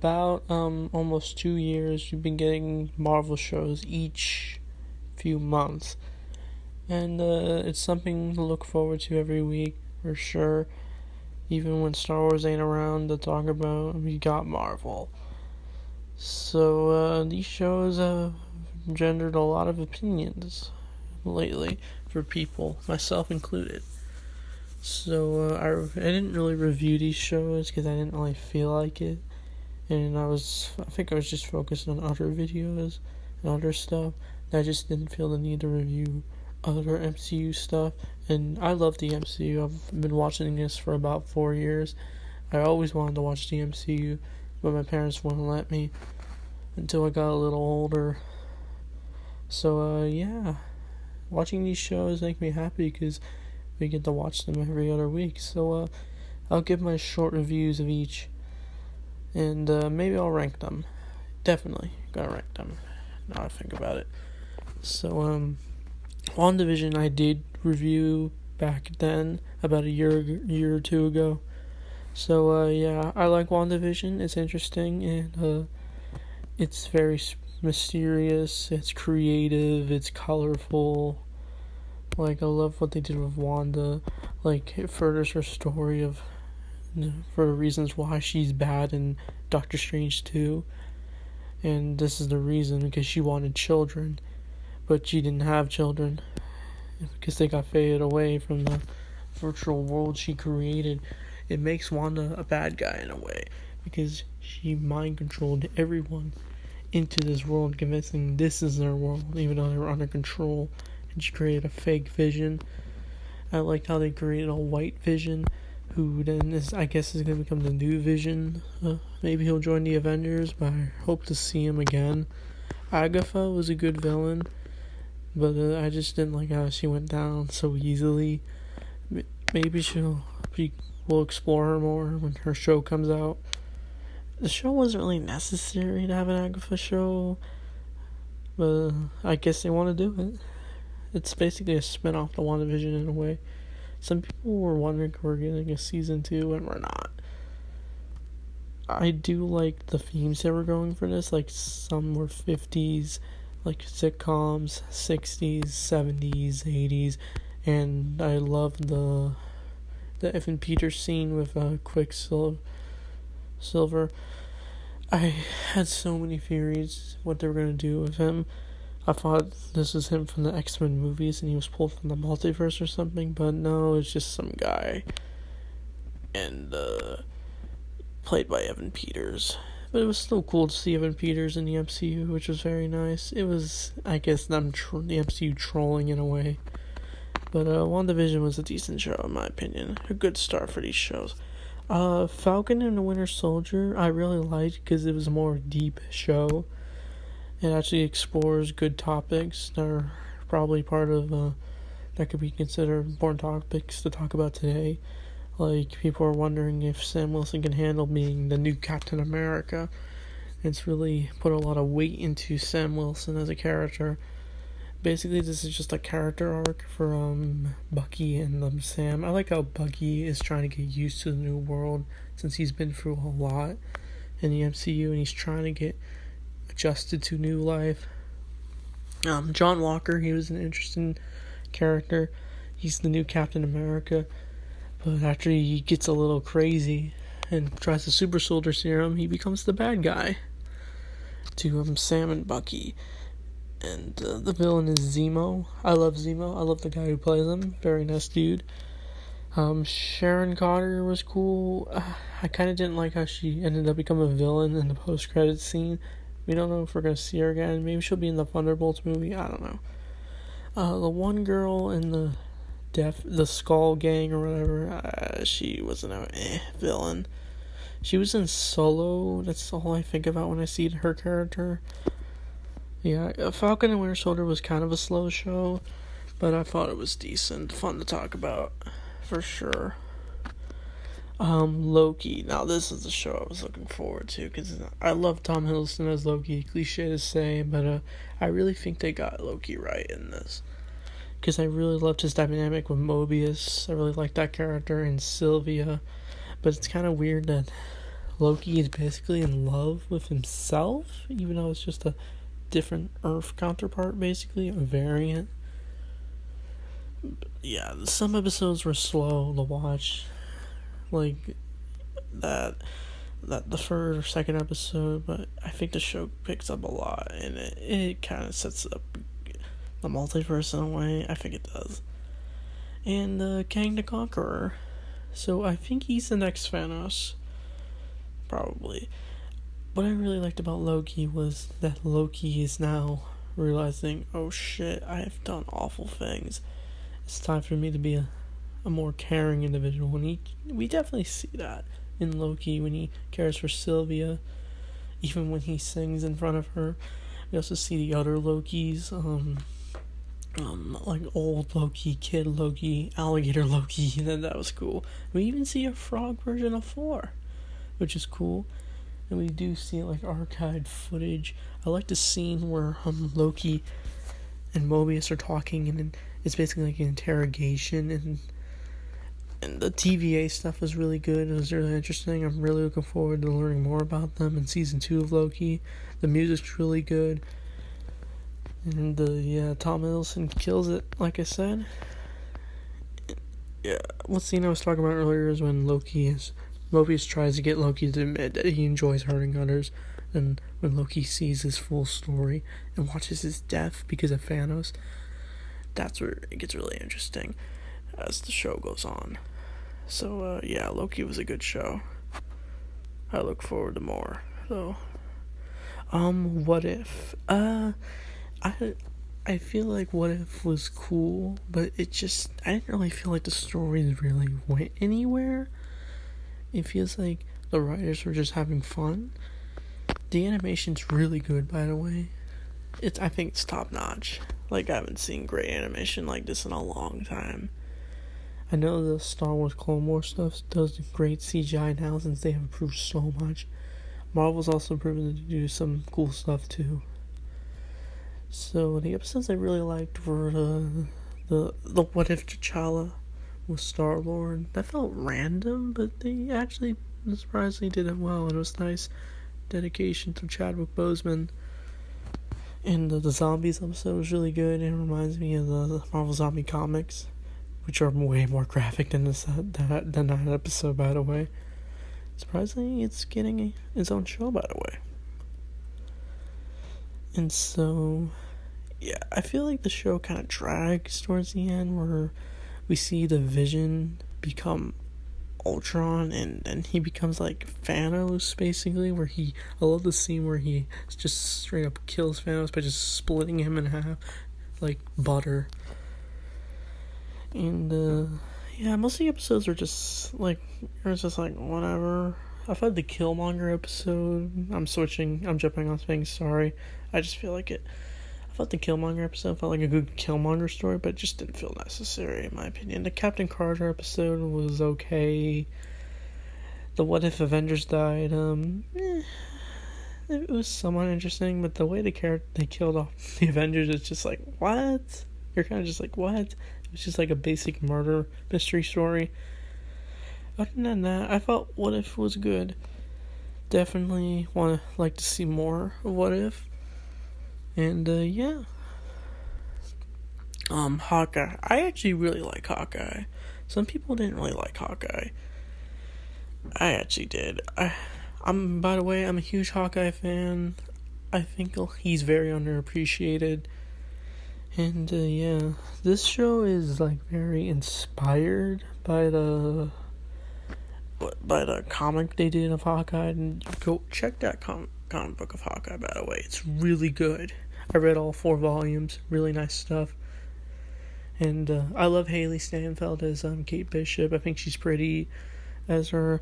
about almost 2 years, we've been getting Marvel shows each few months, and it's something to look forward to every week for sure. Even when Star Wars ain't around to talk about, we got Marvel. So these shows have gendered a lot of opinions lately for people, myself included. So I didn't really review these shows because I didn't really feel like it, and I think I was just focused on other videos and other stuff. I just didn't feel the need to review other MCU stuff, and I love the MCU. I've been watching this for about 4 years. I always wanted to watch the MCU, but my parents wouldn't let me until I got a little older. So yeah, watching these shows make me happy because we get to watch them every other week. So I'll give my short reviews of each, and maybe I'll rank them. Definitely gotta rank them now I think about it. So WandaVision I did review back then, about a year or two ago. So yeah, I like WandaVision. It's interesting, and it's very mysterious, it's creative, it's colorful. Like, I love what they did with Wanda. Like, it furthers her story of for the reasons why she's bad in Doctor Strange 2. And this is the reason, because she wanted children, but she didn't have children because they got faded away from the virtual world she created. It makes Wanda a bad guy in a way, because she mind controlled everyone into this world, convincing this is their world, even though they were under control. And she created a fake Vision. I liked how they created a white Vision, who then is going to become the new Vision. Maybe he'll join the Avengers, but I hope to see him again. Agatha was a good villain, but I just didn't like how she went down so easily. Maybe we'll explore her more when her show comes out. The show wasn't really necessary to have an Agatha show, but I guess they want to do it. It's basically a spin-off to WandaVision in a way. Some people were wondering if we're getting a season 2, and we're not. I do like the themes they were going for this. Like, some were 50s, like sitcoms, 60s, 70s, 80s, and I love the Evan Peters scene with Quicksilver. I had so many theories what they were going to do with him. I thought this was him from the X-Men movies and he was pulled from the multiverse or something, but no, it's just some guy. And played by Evan Peters. But it was still cool to see Evan Peters in the MCU, which was very nice. It was, I guess, the MCU trolling in a way. But WandaVision was a decent show, in my opinion. A good start for these shows. Falcon and the Winter Soldier, I really liked because it was a more deep show. It actually explores good topics that are probably part of, that could be considered important topics to talk about today. Like, people are wondering if Sam Wilson can handle being the new Captain America. It's really put a lot of weight into Sam Wilson as a character. Basically, this is just a character arc for Bucky and Sam. I like how Bucky is trying to get used to the new world since he's been through a lot in the MCU, and he's trying to get adjusted to new life. John Walker, he was an interesting character. He's the new Captain America, but after he gets a little crazy and tries the super soldier serum, he becomes the bad guy to Sam and Bucky. And the villain is Zemo. I love Zemo. I love the guy who plays him. Very nice dude. Sharon Carter was cool. I kind of didn't like how she ended up becoming a villain in the post-credits scene. We don't know if we're going to see her again. Maybe she'll be in the Thunderbolts movie. I don't know. The one girl in the Skull Gang or whatever, she was a villain. She was in Solo. That's all I think about when I see her character. Yeah, Falcon and Winter Soldier was kind of a slow show, but I thought it was decent, fun to talk about, for sure. Loki. Now, this is the show I was looking forward to, because I love Tom Hiddleston as Loki, cliche to say, but I really think they got Loki right in this, because I really loved his dynamic with Mobius. I really liked that character, and Sylvia, but it's kind of weird that Loki is basically in love with himself, even though it's just a different Earth counterpart, basically, a variant. Yeah, some episodes were slow to watch, like that the first or second episode, but I think the show picks up a lot, and it kind of sets up the multiverse in a way. I think it does. And Kang the Conqueror, so I think he's the next Thanos, probably. What I really liked about Loki was that Loki is now realizing, oh shit, I have done awful things. It's time for me to be a more caring individual, and we definitely see that in Loki when he cares for Sylvia, even when he sings in front of her. We also see the other Lokis, like old Loki, kid Loki, alligator Loki, and that was cool. We even see a frog version of Thor, which is cool. And we do see like archived footage. I like the scene where Loki and Mobius are talking, and it's basically like an interrogation, and the TVA stuff was really good. It was really interesting. I'm really looking forward to learning more about them in season 2 of Loki. The music's really good. And Tom Hiddleston kills it, like I said. Yeah, what scene I was talking about earlier is when Mobius tries to get Loki to admit that he enjoys hurting others. And when Loki sees his full story and watches his death because of Thanos, that's where it gets really interesting as the show goes on. So, Loki was a good show. I look forward to more. So, What If? I feel like What If was cool, but I didn't really feel like the stories really went anywhere. It feels like the writers were just having fun. The animation's really good, by the way. I think it's top notch. Like, I haven't seen great animation like this in a long time. I know the Star Wars Clone Wars stuff does great CGI now since they have improved so much. Marvel's also proven to do some cool stuff too. So the episodes I really liked were the What If T'Challa with Star-Lord. That felt random, but they actually surprisingly did it well, and it was nice dedication to Chadwick Boseman. And the Zombies episode was really good. It reminds me of the Marvel Zombie comics, which are way more graphic than that episode, by the way. Surprisingly, it's getting its own show, by the way. And so, I feel like the show kind of drags towards the end, where we see the Vision become Ultron, and then he becomes like Thanos, basically, I love the scene where he just straight up kills Thanos by just splitting him in half like butter. And most of the episodes are just like, whatever. I thought the Killmonger episode, I'm jumping on things, sorry. I just feel like I thought the Killmonger episode felt like a good Killmonger story, but it just didn't feel necessary, in my opinion. The Captain Carter episode was okay. The What If Avengers died, it was somewhat interesting, but the way they killed off the Avengers is just like, what? You're kind of just like, what? It was just like a basic murder mystery story. Other than that, I thought What If was good. Definitely like to see more of What If. And Hawkeye. I actually really like Hawkeye. Some people didn't really like Hawkeye. I actually did. By the way, I'm a huge Hawkeye fan. I think he's very underappreciated. And this show is like very inspired by the comic they did of Hawkeye, and go check that comic book of Hawkeye, by the way. It's really good. I read all 4 volumes. Really nice stuff. And I love Haley Steinfeld as Kate Bishop. I think she's pretty as her.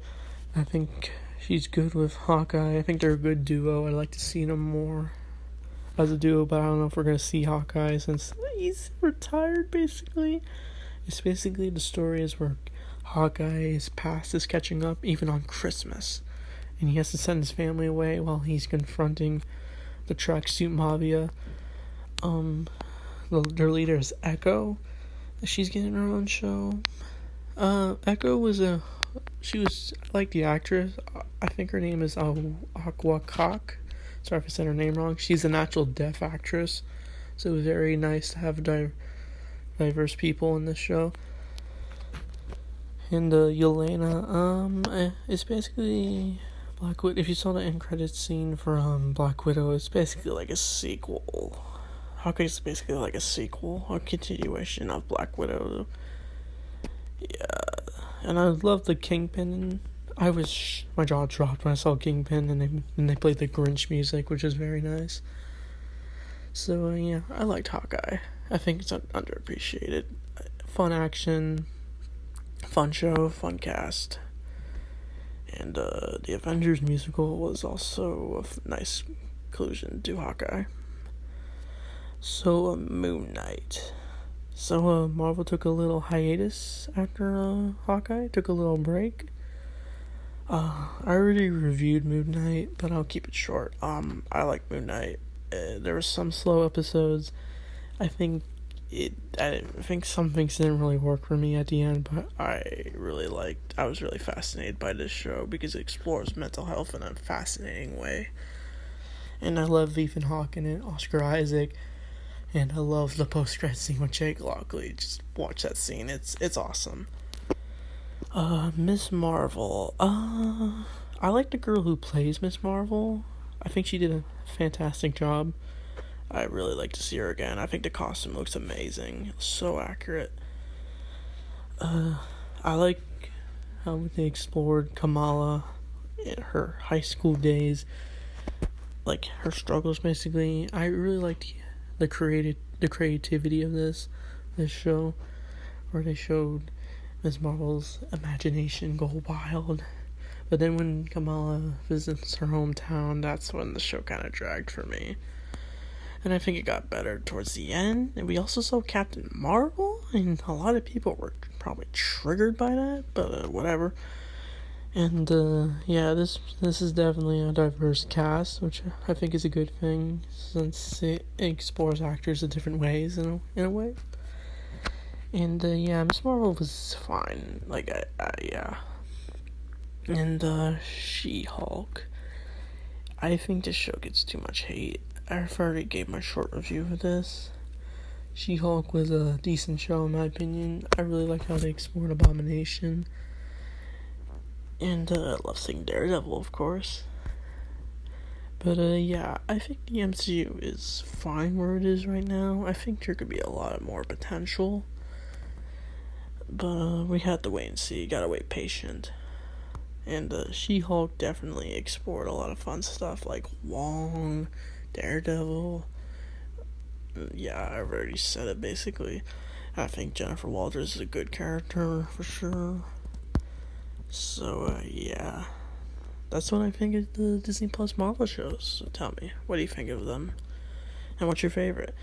I think she's good with Hawkeye. I think they're a good duo. I'd like to see them more as a duo, but I don't know if we're going to see Hawkeye since he's retired, basically. It's basically the story is where Hawkeye's past is catching up, even on Christmas. And he has to send his family away while he's confronting the Tracksuit Mafia. Their leader is Echo. She's getting her own show. Echo was a I like the actress. I think her name is Aqua Cock. Sorry if I said her name wrong. She's a natural deaf actress, so it was very nice to have diverse people in this show. And Yelena, it's basically Black Widow. If you saw the end credits scene for Black Widow, it's basically like a sequel. Hawkeye's basically like a sequel or continuation of Black Widow. Yeah, and I love the Kingpin. My jaw dropped when I saw Kingpin and they played the Grinch music, which is very nice. So yeah, I liked Hawkeye. I think it's underappreciated. Fun action, fun show, fun cast, and the Avengers musical was also a nice conclusion to Hawkeye. So Moon Knight. So Marvel took a little hiatus after Hawkeye, took a little break. I already reviewed Moon Knight, but I'll keep it short. I like Moon Knight. There were some slow episodes. I think some things didn't really work for me at the end, but I was really fascinated by this show because it explores mental health in a fascinating way. And I love Ethan Hawke in it, Oscar Isaac, and I love the post-credit scene with Jake Lockley. Just watch that scene, it's awesome. Miss Marvel. I like the girl who plays Miss Marvel. I think she did a fantastic job. I really like to see her again. I think the costume looks amazing. So accurate. I like how they explored Kamala in her high school days. Like, her struggles, basically. I really liked the creativity of this show, where they showed Ms. Marvel's imagination go wild. But then when Kamala visits her hometown, that's when the show kind of dragged for me. And I think it got better towards the end. And we also saw Captain Marvel, and a lot of people were probably triggered by that, but whatever. And yeah, this is definitely a diverse cast, which I think is a good thing, since it explores actors in different ways in a way. And yeah, Miss Marvel was fine. Like, yeah. And She-Hulk. I think this show gets too much hate. I've already gave my short review of this. She-Hulk was a decent show in my opinion. I really like how they explored Abomination. And I love seeing Daredevil, of course. But yeah, I think the MCU is fine where it is right now. I think there could be a lot more potential. But we have to wait and see. Gotta wait patient. And She-Hulk definitely explored a lot of fun stuff like Wong, Daredevil. Yeah, I've already said it basically. I think Jennifer Walters is a good character for sure. So yeah, that's what I think of the Disney Plus Marvel shows. So tell me, what do you think of them? And what's your favorite?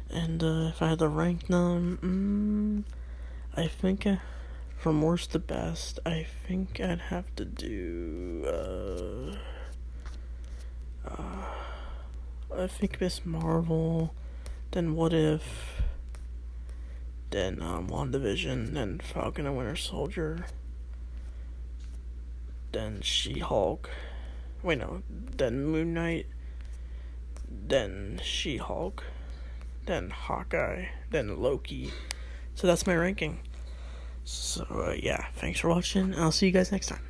And if I had to rank them, I think from worst to best, I think I'd have to do I think Miss Marvel, then What If, then WandaVision, then Falcon and Winter Soldier, then She-Hulk, then Moon Knight, then She-Hulk, then Hawkeye, then Loki. So that's my ranking. So yeah, thanks for watching, and I'll see you guys next time.